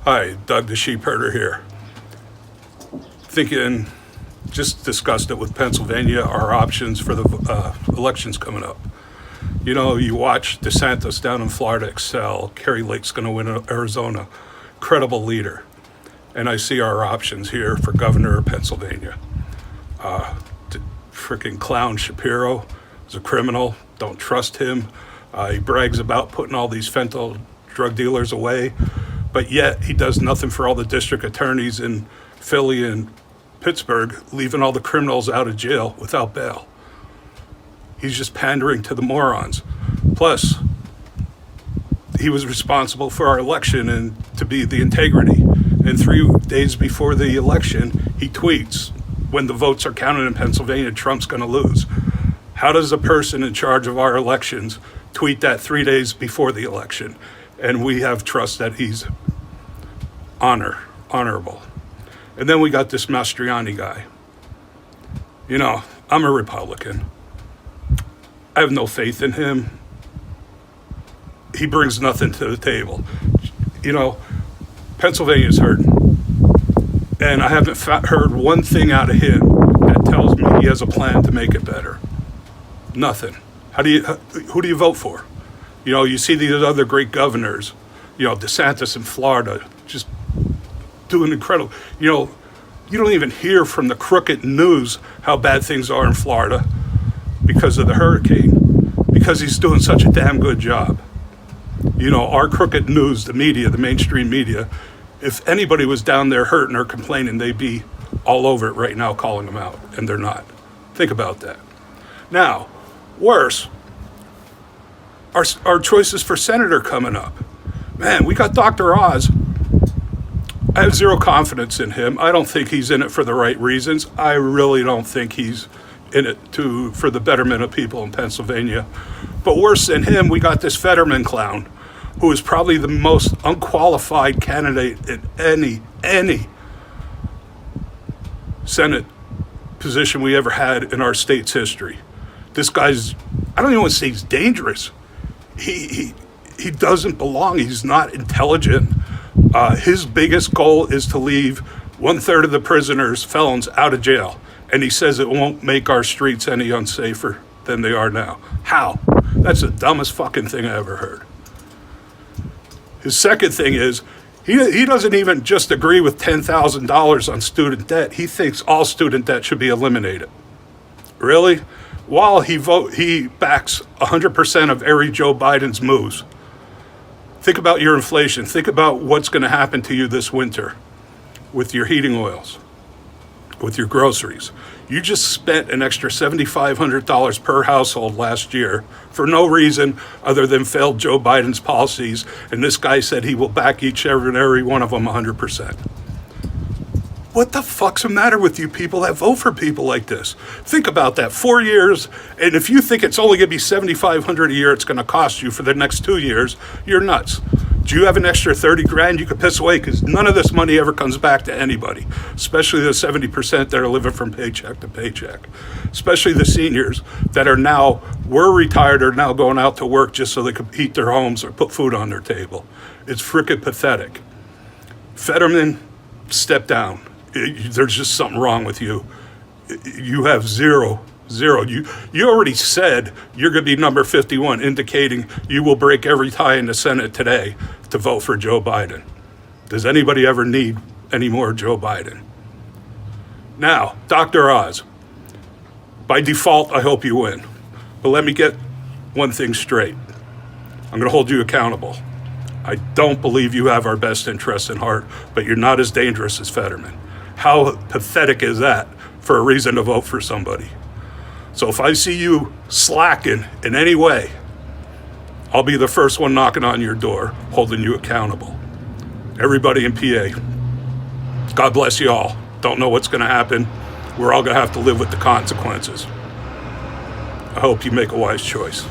Hi, Doug the Sheepherder here. Thinking, just discussed it with Pennsylvania, our options for the elections coming up. You know, you watch DeSantis down in Florida excel. Kerry Lake's going to win Arizona. Credible leader. And I see our options here for governor of Pennsylvania. Freaking clown Shapiro is a criminal. Don't trust him. He brags about putting all these fentanyl drug dealers away, but yet he does nothing for all the district attorneys in Philly and Pittsburgh, leaving all the criminals out of jail without bail. He's just pandering to the morons. Plus, he was responsible for our election and to be the integrity. And 3 days before the election, he tweets, when the votes are counted in Pennsylvania, Trump's going to lose. How does a person in charge of our elections tweet that 3 days before the election? And we have trust that he's honorable. And then we got this Mastriano guy. You know, I'm a Republican. I have no faith in him. He brings nothing to the table. You know, Pennsylvania's hurting. And I haven't heard one thing out of him that tells me he has a plan to make it better. Nothing. Who do you vote for? You know, you see these other great governors, you know, DeSantis in Florida, just doing incredible. You know, you don't even hear from the crooked news how bad things are in Florida because of the hurricane, because he's doing such a damn good job. You know, our crooked news, the media, the mainstream media, if anybody was down there hurting or complaining, they'd be all over it right now calling them out, and they're not. Think about that. Now, worse, our choices for senator coming up. Man, we got Dr. Oz. I have zero confidence in him. I don't think he's in it for the right reasons. I really don't think he's in it for the betterment of people in Pennsylvania. But worse than him, we got this Fetterman clown, who is probably the most unqualified candidate in any Senate position we ever had in our state's history. This guy's, I don't even want to say he's dangerous. He doesn't belong. He's not intelligent. His biggest goal is to leave 1/3 of the prisoners, felons, out of jail. And he says it won't make our streets any unsafer than they are now. How? That's the dumbest fucking thing I ever heard. His second thing is, he doesn't even just agree with $10,000 on student debt. He thinks all student debt should be eliminated. Really? While he backs 100% of every Joe Biden's moves. Think about your inflation. Think about what's going to happen to you this winter with your heating oils, with your groceries. You just spent an extra $7,500 per household last year for no reason other than failed Joe Biden's policies, and this guy said he will back each and every one of them 100%. What the fuck's the matter with you people that vote for people like this? Think about that. 4 years, and if you think it's only going to be $7,500 a year it's going to cost you for the next 2 years, you're nuts. Do you have an extra 30 grand you could piss away? Because none of this money ever comes back to anybody, especially the 70% that are living from paycheck to paycheck, especially the seniors that were retired, are now going out to work just so they could heat their homes or put food on their table. It's freaking pathetic. Fetterman, step down. There's just something wrong with you. You have zero. You already said you're going to be number 51, indicating you will break every tie in the Senate today to vote for Joe Biden. Does anybody ever need any more Joe Biden? Now, Dr. Oz, by default, I hope you win. But let me get one thing straight. I'm going to hold you accountable. I don't believe you have our best interests in heart, but you're not as dangerous as Fetterman. How pathetic is that for a reason to vote for somebody? So if I see you slacking in any way, I'll be the first one knocking on your door, holding you accountable. Everybody in PA, God bless you all. Don't know what's going to happen. We're all going to have to live with the consequences. I hope you make a wise choice.